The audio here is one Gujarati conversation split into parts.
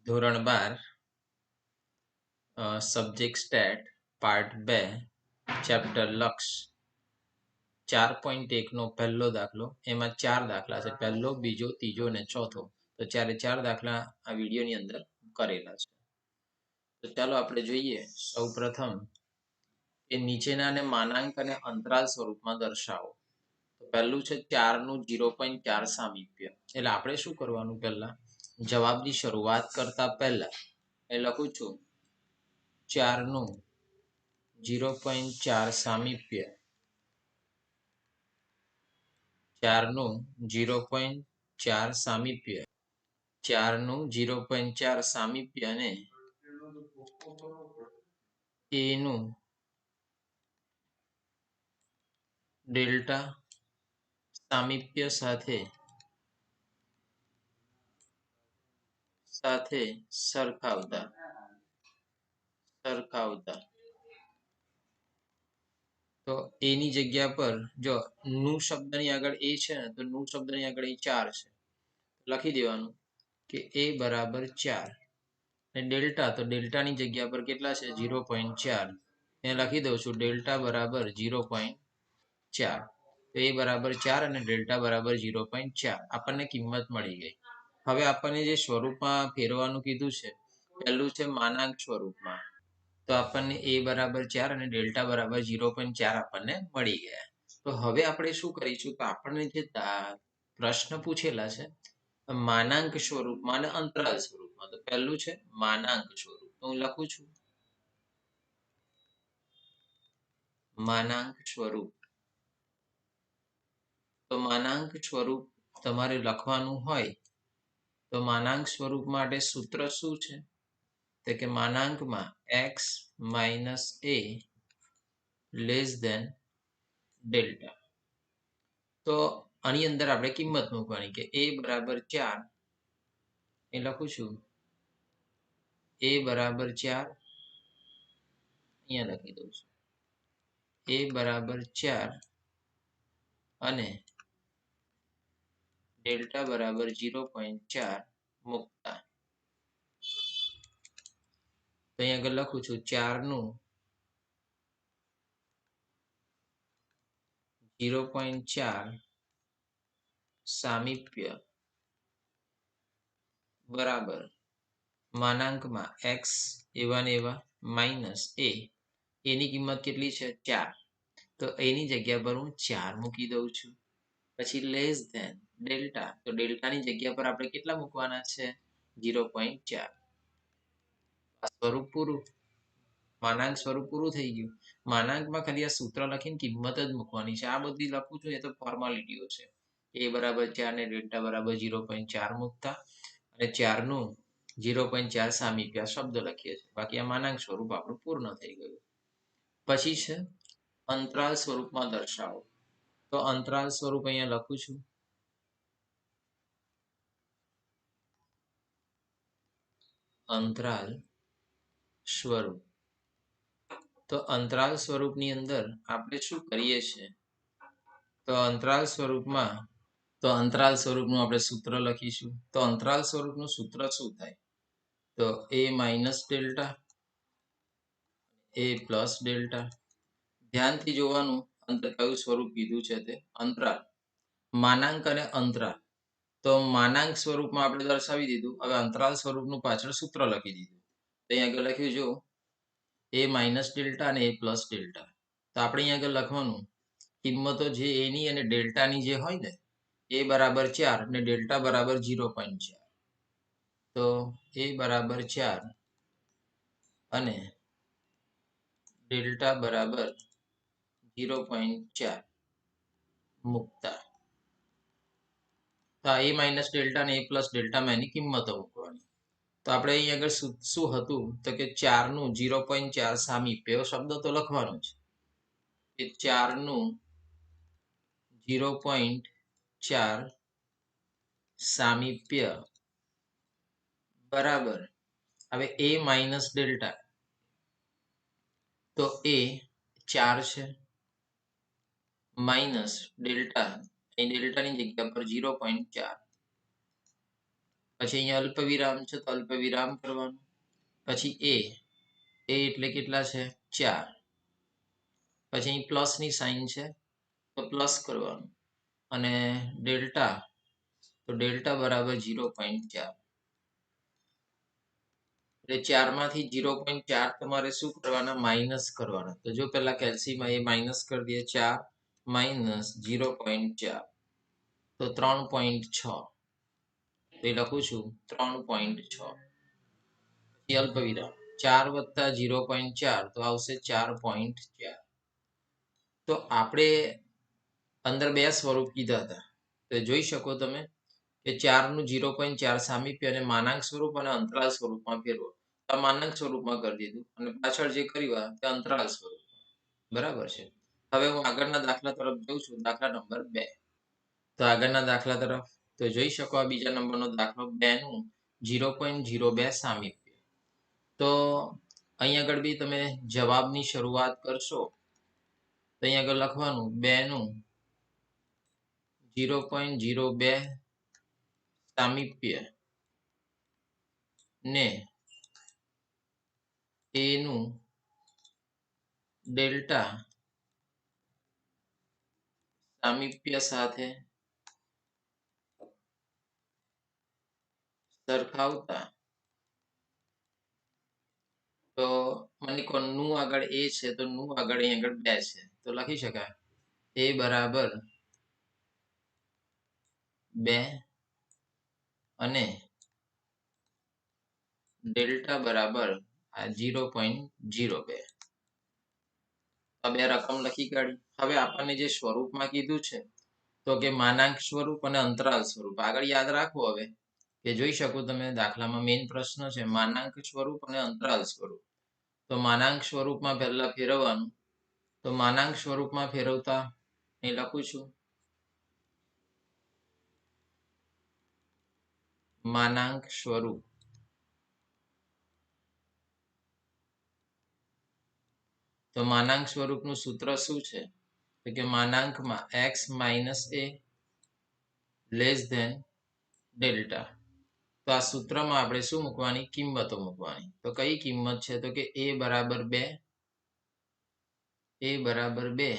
ધોરણ 12 સબ્જેક્ટ સ્ટેટ પાર્ટ 2 ચેપ્ટર લક્ષ 4.1 નો પહેલો દાખલો. એમાં 4 દાખલા છે, પહેલો, બીજો, ત્રીજો અને ચોથો. તો ચાર દાખલા આ વિડીયોની અંદર કરેલા છે. તો ચાલો આપણે જોઈએ. સૌ પ્રથમ એ નીચેનાને માનાંક અને અંતરાલ સ્વરૂપમાં દર્શાવો. તો પહેલું છે 4 નું 0.4 સામીપ્ય. એટલે આપણે શું કરવાનું, પહેલા જવાબની શરૂઆત કરતા પહેલા એ લખું છું 4 નું 0.4 સામીપ્ય. 4 નું 0.4 સામીપ્ય. 4 નું 0.4 સામીપ્ય અને એનું ડેલ્ટા સામીપ્ય સાથે સરખાવતા તો એની જગ્યા પર જો નું શબ્દની આગળ એ છે ને, તો નું શબ્દની આગળ એ 4 છે. લખી દેવાનું કે એ બરાબર 4 અને ડેલ્ટા, તો ડેલ્ટાની જગ્યા પર કેટલા છે 0.4. એ લખી દઉં છું ડેલ્ટા બરાબર 0.4. તો એ બરાબર 4 અને ડેલ્ટા બરાબર 0.4. આપણને કિંમત મળી ગઈ. હવે આપણને જે સ્વરૂપમાં ફેરવાનું કીધું છે, પહેલું છે માનાંક સ્વરૂપમાં. તો આપણને એ બરાબર 4 અને ડેલ્ટા બરાબર 0.4 આપણને મળી ગયા. તો હવે આપણે શું કરીશું, તો આપણને જે પ્રશ્ન પૂછેલા છે માનાંક સ્વરૂપમાં અને અંતરાલ સ્વરૂપમાં. તો પહેલું છે માનાંક સ્વરૂપ. તો હું લખું છું માનાંક સ્વરૂપ. તો માનાંક સ્વરૂપ તમારે લખવાનું હોય તો માનાંક સ્વરૂપ માટે સૂત્ર શું છે, તો કે માનાંકમાં x minus a less than delta. તો આની અંદર આપણે કિંમત મૂકવાની કે a બરાબર 4. એ લખું છું a બરાબર 4. અહીંયા લખી દઉં છું a બરાબર 4 અને ડેલ્ટા બરાબર 0.4 મૂકતા. તો અહીંયા આગળ લખું છું 4 નું 0.4 સામીપ્ય બરાબર માનાંકમાં x એવા ને એવા માઇનસ a. એની કિંમત કેટલી છે 4. તો એની જગ્યા પર હું 4 મૂકી દઉં છું. પછી લેસ ધેન ડેલ્ટા. તો ડેલ્ટાની જગ્યા પર આપણે કેટલા મૂકવાના છે 0.4. સ્વરૂપ પૂરું, માનાંક સ્વરૂપ પૂરું થઈ ગયું. માનાંકમાં ખાલી આ સૂત્ર લખીને કિંમત જ મૂકવાની છે. આ બધી લખું છું એ તો ફોર્માલિટીઓ છે. a બરાબર 4 ને ડેલ્ટા બરાબર 0.4 મૂકતા અને 4 નું 0.4 સામીપ્ય શબ્દ લખીએ છીએ. બાકી આ માનાંક સ્વરૂપ આપણું પૂર્ણ થઈ ગયું. પછી છે અંતરાલ સ્વરૂપમાં દર્શાવો. તો અંતરાલ સ્વરૂપ અહીંયા લખું છું અંતરાલ સ્વરૂપ. તો અંતરાલ સ્વરૂપની અંદર આપણે શું કરીએ છીએ, તો અંતરાલ સ્વરૂપનું આપણે સૂત્ર લખીશું. તો અંતરાલ સ્વરૂપનું સૂત્ર શું થાય, તો a minus delta a plus delta. ધ્યાનથી જોવાનું કયું સ્વરૂપ કીધું છે તે અંતરાલ, માનાંક અને અંતરાલ. તો માનાંક સ્વરૂપમાં આપણે દર્શાવી દીધું. હવે અંતરાલ સ્વરૂપનું પાછળ સૂત્ર લખી દીધું. તો અહીંયા આગળ લખ્યું જો a માઇનસ ડેલ્ટા અને a પ્લસ ડેલ્ટા. તો આપણે અહીંયા આગળ લખવાનું કિંમતો જે એની અને ડેલ્ટાની જે હોય ને, a બરાબર 4 અને ડેલ્ટા બરાબર 0.4. તો a બરાબર 4 અને ડેલ્ટા બરાબર 0.4 મૂકતા. તો a માઇનસ ડેલ્ટા અને a પ્લસ ડેલ્ટામાં એની કિંમતો મૂકવાની. તો આપણે અહીં આગળ શું હતું, તો કે 4 નું 0.4 સામીપ્ય એવો શબ્દ તો લખવાનો છે. એ 4 નું 0.4 સામીપ્ય બરાબર. હવે a માઇનસ ડેલ્ટા, તો a 4 છે માઇનસ ડેલ્ટા, અહીં ડેલ્ટાની જગ્યા પર 0.4 પછી અહીંયા અલ્પવિરામ છે તો અલ્પવિરામ કરવાનું, પછી એ એટલે કેટલા છે 4, પછી અહીં પ્લસની સાઇન છે તો પ્લસ કરવાનું, અને ડેલ્ટા તો ડેલ્ટા બરાબર 0.4, એટલે 4 માંથી 0.4 તમારે શું કરવાના માઇનસ કરવાના. તો જો પેલા કેલ્સીમાં એ માઇનસ કરી દઈએ, 4 માઇનસ 0.4 તો 3.6, તો એ લખું છું 3.6, અલ્પવિરામ 4 વત્તા 0.4 તો આવશે 4.4. તો આપણે અંદર બે સ્વરૂપ કીધા હતા, તો જોઈ શકો તમે કે 4 નું 0.4 સામીપ્ય અને માનાંક સ્વરૂપ અને અંતરાલ સ્વરૂપમાં ફેરવો. આ માનાંક સ્વરૂપમાં કરી દીધું અને પાછળ જે કર્યું તે અંતરાલ સ્વરૂપ. બરાબર છે. હવે હું આગળના દાખલા તરફ જઉં છું, દાખલા નંબર 2. તો આગળના દાખલા તરફ તો જોઈ શકો આ બીજા નંબરનો દાખલો 2 નું 0.02 સામીપ્ય. તો અહીં આગળ બી તમે જવાબની શરૂઆત કરશો તો અહીં આગળ લખવાનું 2 નું 0.02 સામીપ્ય ને એ નું ડેલ્ટા સામીપ્ય સાથે સરખાવતા. તો માની કો નું આગળ એ છે તો નું આગળ અહીં આગળ 2 છે, તો લખી શકાય એ બરાબર 2 અને ડેલ્ટા બરાબર 0.02. આ બે રકમ લખી કાઢી. હવે આપણને જે સ્વરૂપમાં કીધું છે તો કે માનાંક સ્વરૂપ અને અંતરાલ સ્વરૂપ. આગળ યાદ રાખો હવે કે જોઈ શકો તમે દાખલામાં મેઇન પ્રશ્ન છે માનાંક સ્વરૂપ અને અંતરાલ સ્વરૂપ. તો માનાંક સ્વરૂપમાં પહેલા ફેરવવાનું, તો માનાંક સ્વરૂપમાં ફેરવતા અહીં લખું છું માનાંક સ્વરૂપ. તો માનાંક સ્વરૂપનું સૂત્ર શું છે તો કે માનાંકમાં x minus a less than delta. તો આ સૂત્રમાં આપણે શું મૂકવાની, કિંમતો મૂકવાની. તો કઈ કિંમત છે તો કે a બરાબર 2, a બરાબર 2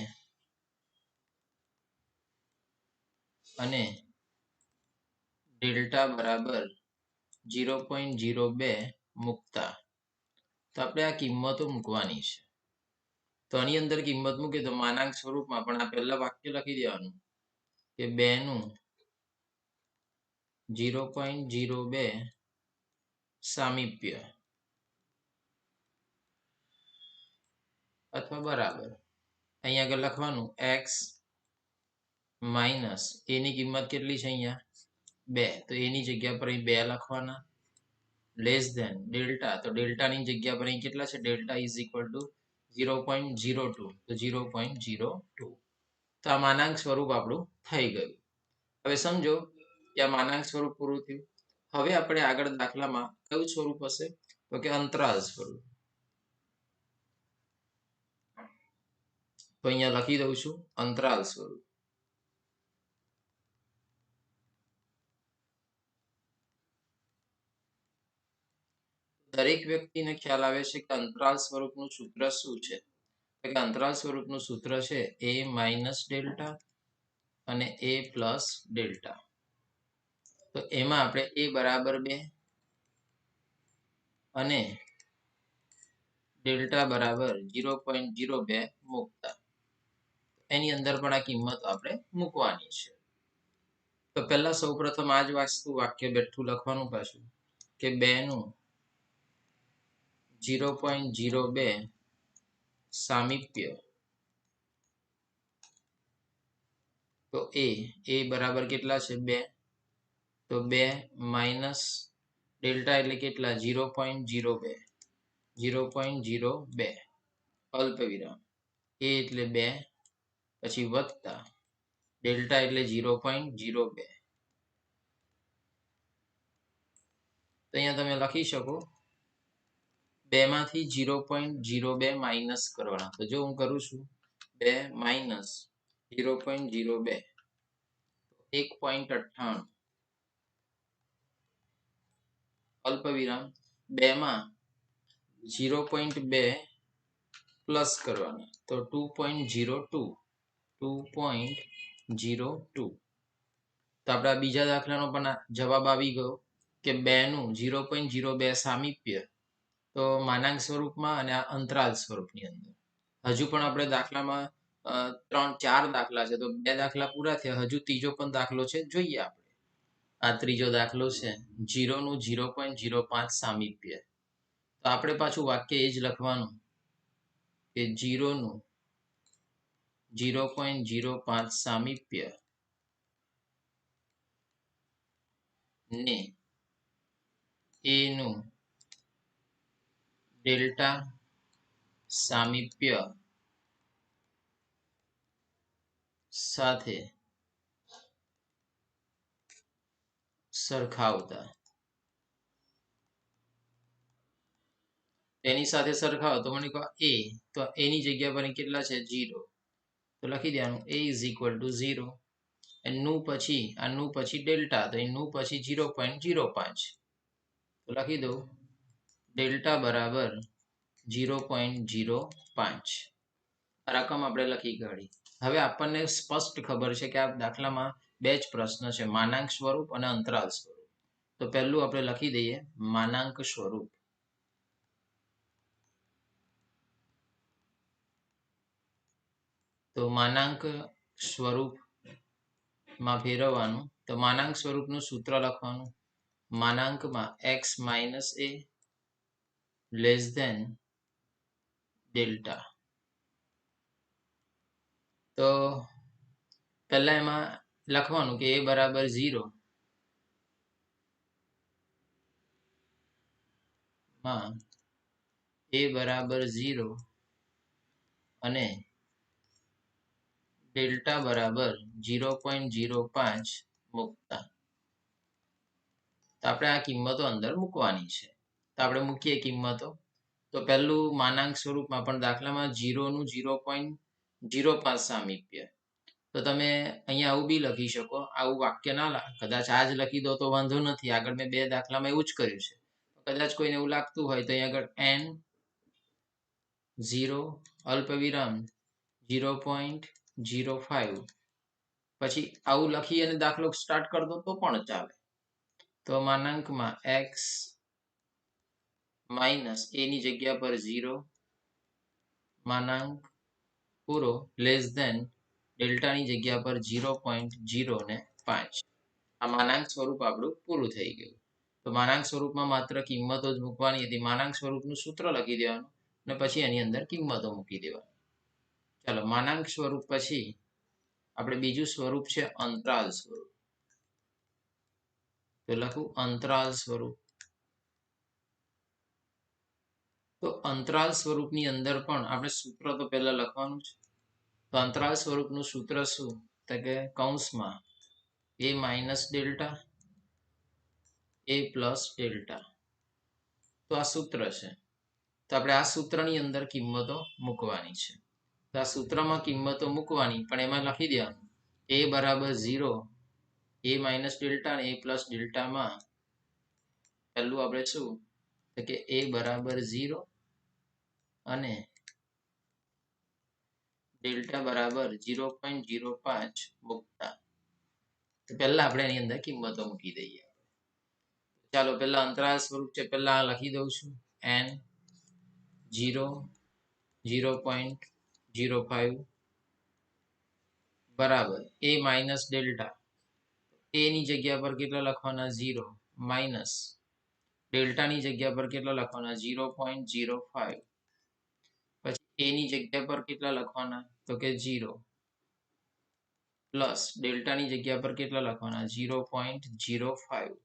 અને ડેલ્ટા બરાબર 0.02 મૂકતા. તો આપણે આ કિંમતો મૂકવાની છે. તો આની અંદર કિંમત મૂકીએ તો માનાંક સ્વરૂપમાં પણ આ પહેલા વાક્ય લખી દેવાનું કે 2 નું 0.02 સામીપ્ય અથવા બરાબર. અહીંયા આગળ લખવાનું x માઇનસ એની કિંમત કેટલી છે અહીંયા 2, તો એની જગ્યા પર અહીં 2 લખવાના, લેસ ધેન ડેલ્ટા. તો ડેલ્ટાની જગ્યા પર અહીં કેટલા છે, ડેલ્ટા ઇઝ ઇક્વલ ટુ 0.02, તો 0.02. તો આ માનાંક સ્વરૂપ આપણું થઈ ગયું. હવે સમજો કે આ માનાંક સ્વરૂપ પૂરું થયું. હવે આપણે આગળ દાખલામાં કયું સ્વરૂપ હશે તો કે અંતરાલ સ્વરૂપ. તો અહીંયા લખી દઉં છું અંતરાલ સ્વરૂપ. દરેક વ્યક્તિને ખ્યાલ આવે છે કે અંતરાલ સ્વરૂપનું સૂત્ર શું છે. કે અંતરાલ સ્વરૂપનું સૂત્ર છે a માઇનસ ડેલ્ટા અને a પ્લસ ડેલ્ટા. તો એમાં આપણે a બરાબર 2 અને ડેલ્ટા બરાબર 0.02 મૂકતા. એની અંદર પણ આ કિંમત આપણે મૂકવાની છે. તો પહેલા સૌપ્રથમ આ જ વાક્ય બેઠું લખવાનું પાછું કે 2 નું 0.02 સામીપ્ય. તો એ બરાબર કેટલા છે 2, તો 2 માઇનસ ડેલ્ટા એટલે કેટલા 0.02, 0.02 અલ્પવિરામ એ એટલે 2 પછી વત્તા ડેલ્ટા એટલે 0.02. તો અહીંયા તમે લખી શકો 2 માંથી 0.02 માઇનસ કરવાના. તો જો હું કરું છું 2 માઇનસ 0.02 1.98 અલ્પવિરામ 2 માં 0.2 પ્લસ કરવાના તો 2.02 2.02 તો આપણા બીજા દાખલાનો પણ જવાબ આવી ગયો કે 2 નું 0.02 સામીપ્ય તો માનાંક સ્વરૂપમાં અને આ અંતરાલ સ્વરૂપની અંદર હજુ પણ આપણે દાખલામાં 3-4 દાખલા છે તો 2 દાખલા પૂરા થયા હજુ ત્રીજો પણ દાખલો છે જોઈએ આપણે આ ત્રીજો દાખલો છે 0 નું 0.05 સામીપ્ય તો આપણે પાછું વાક્ય એ જ લખવાનું કે 0 નું 0.05 સામીપ્ય ને એ નું ડેલ્ટા સામીપ્ય સાથે સરખાવતા એની સાથે સરખાવો તો મને કહો a તો એની જગ્યા પર કેટલા છે 0 તો લખી દેવાનું a ઇઝ ઇક્વલ ટુ 0 નું પછી ડેલ્ટા તો એનું પછી 0.05 તો લખી દઉં ડેલ્ટા બરાબર 0.05 રકમ આપણે લખી કાઢી હવે આપણને સ્પષ્ટ ખબર છે કે આ દાખલામાં બે જ પ્રશ્ન છે માનાંક સ્વરૂપ અને અંતરાલ સ્વરૂપ તો પહેલું આપણે લખી દઈએ માનાંક સ્વરૂપ તો માનાંક સ્વરૂપમાં ફેરવવાનું તો માનાંક સ્વરૂપનું સૂત્ર લખવાનું માનાંકમાં x minus a less than delta તો પહેલા એમાં લખવાનું કે a બરાબર 0 માં a બરાબર 0 અને ડેલ્ટા બરાબર 0.05 મૂકતા તો આપણે આ કિંમતો અંદર મૂકવાની છે તો આપણે મૂકીએ કિંમતો તો પહેલું માનાંક સ્વરૂપમાં પણ દાખલામાં 0 નું 0.05 સામીપ્ય તો તમે અહીંયા આવું બી લખી શકો આવું વાક્ય ના કદાચ આ જ લખી દો તો વાંધો નથી આગળ મેં બે દાખલામાં એવું જ કર્યું છે કદાચ કોઈને એવું લાગતું હોય તો અહીંયા આગળ n 0 અલ્પવિરામ 0.05 પછી આવું લખી અને દાખલો સ્ટાર્ટ કરી દો તો પણ ચાલે તો માનાંકમાં x માઇનસ a ની જગ્યા પર 0 માનાંક પૂરો લેસ ધેન ડેલ્ટાની જગ્યા પર 0.05 આ માનાંક સ્વરૂપ આપણું પૂરું થઈ ગયું તો માનાંક સ્વરૂપમાં માત્ર કિંમતો જ મૂકવાની હતી માનાંક સ્વરૂપનું સૂત્ર લખી દેવાનું અને પછી એની અંદર કિંમતો મૂકી દેવાની ચાલો માનાંક સ્વરૂપ પછી આપણે બીજું સ્વરૂપ છે અંતરાલ સ્વરૂપ તો લખું અંતરાલ સ્વરૂપ તો અંતરાલ સ્વરૂપની અંદર પણ આપણે સૂત્ર તો પહેલા લખવાનું છે તો અંતરાલ સ્વરૂપનું સૂત્ર શું તો કે કૌંસમાં a minus delta a plus delta તો આ સૂત્ર છે તો આપણે આ સૂત્રની અંદર કિંમતો મૂકવાની છે તો આ સૂત્રમાં કિંમતો મૂકવાની પણ એમાં લખી દેવાનું a બરાબર 0 a માઇનસ ડેલ્ટા અને a પ્લસ ડેલ્ટામાં પહેલું આપણે શું તો કે a બરાબર 0 અને ડેલ્ટા બરાબર 0.05 મૂકતા તો પહેલા આપણે એની અંદર કિંમતો મૂકી દઈએ ચાલો પહેલા અંતરાલ સ્વરૂપ છે પહેલા લખી દઉં છું n 0 0.05 બરાબર a માઇનસ ડેલ્ટા a ની જગ્યા પર કેટલા લખવાના 0 માઇનસ ડેલ્ટાની જગ્યા પર કેટલા લખવાના 0.05 પછી a ની જગ્યા પર કેટલા લખવાના તો કે 0 પ્લસ ડેલ્ટાની જગ્યા પર કેટલા લખવાના 0.05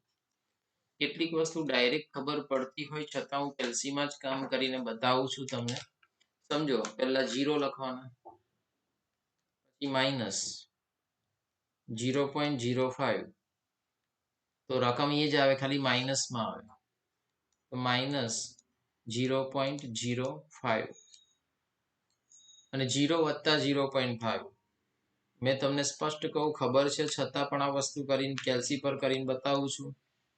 કેટલીક વસ્તુ ડાયરેક્ટ ખબર પડતી હોય છતાં હું પેન્સિલમાં જ કામ કરીને બતાવું છું તમને સમજો પહેલા 0 લખવાના પછી માઇનસ 0.05 તો રકમ એ જ આવે ખાલી માઇનસમાં આવે તો માઇનસ 0.05 અને 0 વત્તા 0.5 મેં તમને સ્પષ્ટ કહું ખબર છે છતાં પણ આ વસ્તુ કરીને કેલ્સી પર કરીને બતાવું છું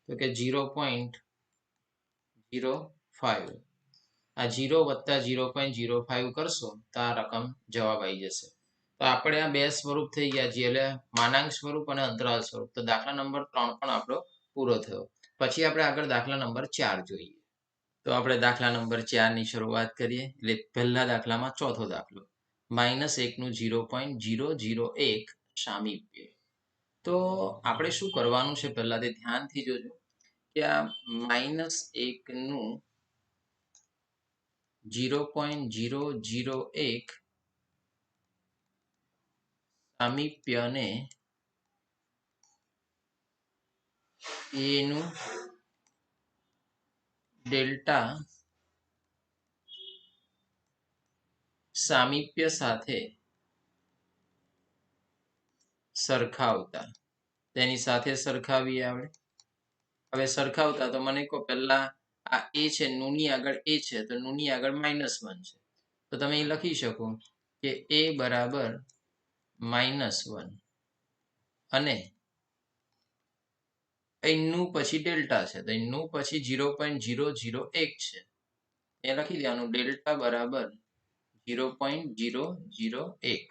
તો કે 0.05 0.05 આ 0 વત્તા 0.05 કરશો તો આ રકમ જવાબ આવી જશે. તો આપણે આ બે સ્વરૂપ થઈ ગયા છે, એટલે માનાંક સ્વરૂપ અને અંતરાલ સ્વરૂપ. તો દાખલા નંબર 3 પણ આપણો પૂરો થયો. પછી આપણે આગળ દાખલા નંબર 4 જોઈએ. તો આપણે દાખલા નંબર 4 ની શરૂઆત કરીએ. એટલે પહેલા દાખલામાં ચોથો દાખલો -1 નું 0.001 સામીપ્ય. તો આપણે શું કરવાનું છે પહેલા તે ધ્યાનથી જોજો કે આ -1 નું 0.001 સામીપ્યને એનું ડેલ્ટા સામીપ્ય સાથે સરખાવતા તેની સાથે સરખાવીએ આપણે. હવે સરખાવતા તો મને કહો પહેલા આ એ છે, નું આગળ એ છે, તો નું આગળ -1 છે. તો તમે એ લખી શકો કે a બરાબર -1 અને નું પછી ડેલ્ટા છે, તો નું પછી 0.001 છે. એ લખી દેવાનું ડેલ્ટા બરાબર 0.001.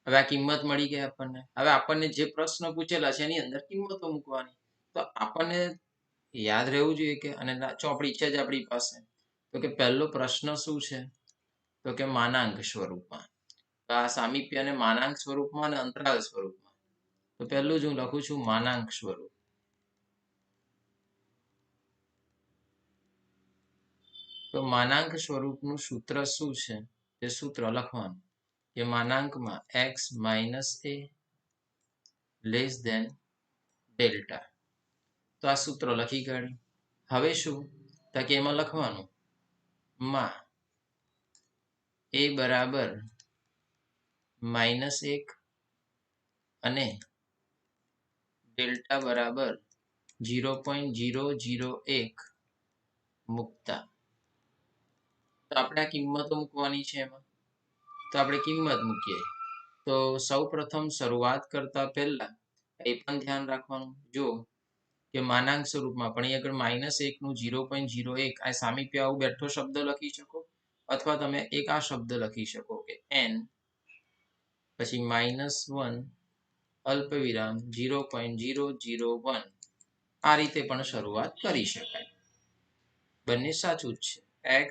હવે આ કિંમત મળી ગઈ આપણને. હવે આપણને જે પ્રશ્ન પૂછેલા છે એની અંદર કિંમતો મૂકવાની. તો આપણને યાદ રહેવું જોઈએ કે અને ચોપડી છે જ આપણી પાસે. તો કે પહેલો પ્રશ્ન શું છે? તો કે માનાંક સ્વરૂપમાં. તો આ સામીપ્યને માનાંક સ્વરૂપમાં અને અંતરાલ સ્વરૂપમાં. તો પહેલું જ હું લખું છું માનાંક સ્વરૂપ. તો માનાંક સ્વરૂપનું સૂત્ર શું છે? તે સૂત્ર લખવાનું કે માનાંકમાં x - a less than delta. તો આ સૂત્ર લખી કાઢ્યું. હવે શું? તો કે એમાં લખવાનું માં a બરાબર -1 અને ડેલ્ટા બરાબર 0.001 મૂકતા. તો આપણે આ કિંમતો મૂકવાની છે એમાં. તો આપણે કિંમત મૂકીએ. તો સૌ પ્રથમ શરૂઆત કરતા પહેલા એ પણ ધ્યાન રાખવાનું જો કે માનાંક સ્વરૂપમાં પણ અહીં આગળ -1 નું 0.01 આ સામીપ્ય આવું બેઠો શબ્દ લખી શકો, અથવા તમે એક આ શબ્દ લખી શકો કે n પછી -1 અલ્પવિરામ 0.001. આ રીતે પણ શરૂઆત કરી શકાય. બંને સાચું જ છે. x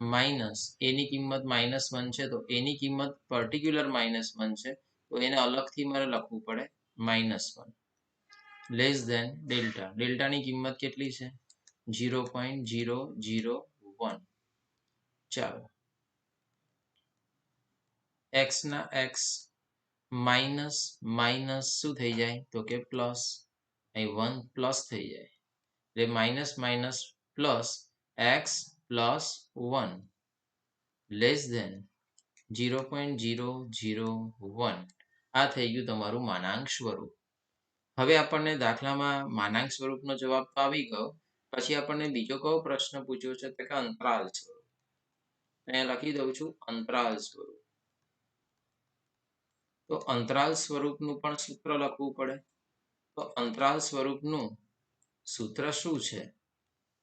માઇનસ એની કિંમત -1 છે, તો એની કિંમત પર્ટિક્યુલર -1 છે, તો એને અલગથી મારે લખવું પડે -1 લેસ ધેન ડેલ્ટા. ડેલ્ટાની કિંમત કેટલી છે? 0.001. ચાલો x ના x માઇનસ માઇનસ શું થઈ જાય? તો કે પ્લસ. અહીં 1 પ્લસ થઈ જાય એટલે minus minus plus x plus 1 less than 0.001. આ થઈ ગયું તમારું માનાંક સ્વરૂપ. હવે આપણને દાખલામાં માનાંક સ્વરૂપનો જવાબ તો આવી ગયો. પછી આપણને બીજો કયો પ્રશ્ન પૂછ્યો છે? તો કે અંતરાલ સ્વરૂપ. અહીંયા લખી દઉં છું અંતરાલ સ્વરૂપ. તો અંતરાલ સ્વરૂપનું પણ સૂત્ર લખવું પડે. તો અંતરાલ સ્વરૂપનું સૂત્ર શું છે?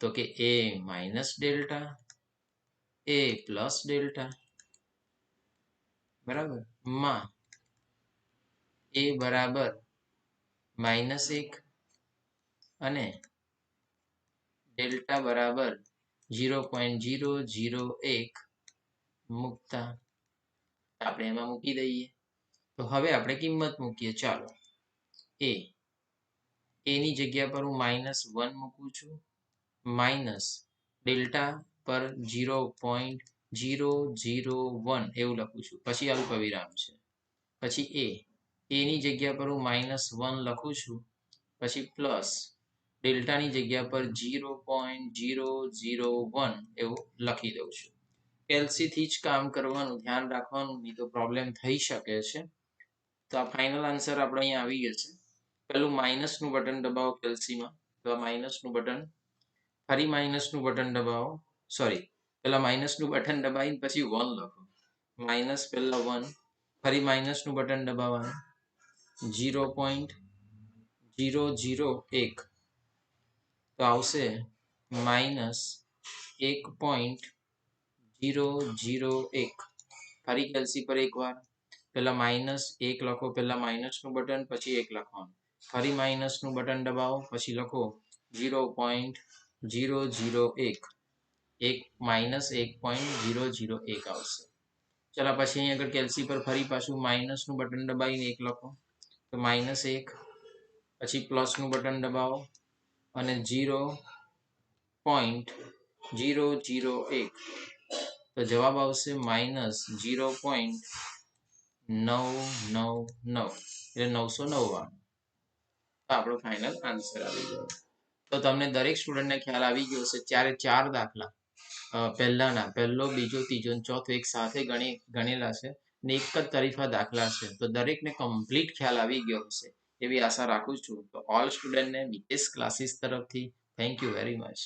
તો કે a minus delta a plus delta બરાબર માં a બરાબર -1 અને ડેલ્ટા બરાબર 0.001 મૂકતા. આપણે એમાં મૂકી દઈએ. તો હવે આપણે કિંમત મૂકીએ. ચાલો a ની જગ્યા પર હું -1 મૂકું છું, માઇનસ ડેલ્ટા પર 0.001 એવું લખું છું, પછી અલ્પવિરામ છે, પછી a ની જગ્યા પર હું -1 લખું છું, પછી પ્લસ ડેલ્ટાની જગ્યા પર 0.001 એવું લખી દઉં છું. કેલ્સીથી જ કામ કરવાનું, ધ્યાન રાખવાનું, નહીં તો પ્રોબ્લેમ થઈ શકે છે. તો આ ફાઇનલ આન્સર આપણે અહીંયા આવી ગયા છે. પેલું માઇનસનું બટન દબાવો કેલ્સીમાં. તો આ માઇનસનું બટન, ફરી માઇનસનું બટન દબાવો. સોરી, પેલા માઇનસનું બટન દબાવીને પછી 1 લખો. માઇનસ પહેલા 1, ફરી માઇનસનું બટન દબાવવાનું 0.001. તો આવશે -1.001 ફરી કેલ્સી પર એકવાર પહેલા -1 લખો, પહેલા માઇનસનું બટન પછી 1 લખવાનું, ફરી માઇનસનું બટન દબાવો પછી લખો 0.001 -1.001 આવશે. ચલો પછી અહીં આગળ કેલ્સી પર ફરી પાછું માઇનસનું બટન દબાવીને 1 લખો તો -1 પછી પ્લસનું બટન દબાવો અને 0.001 તો જવાબ આવશે -0.999 એટલે 999. તો આપણો ફાઇનલ આન્સર આવી ગયો. તો તમને દરેક સ્ટુડન્ટને ખ્યાલ આવી ગયો હશે. ચાર દાખલા પહેલો, બીજો, ત્રીજો અને ચોથો એક સાથે ગણેલા છે ને એક જ તરીફા દાખલા છે. તો દરેકને કમ્પ્લીટ ખ્યાલ આવી ગયો હશે એવી આશા રાખું છું. તો ઓલ સ્ટુડન્ટને બીએસ ક્લાસીસ તરફથી થેન્ક યુ વેરી મચ.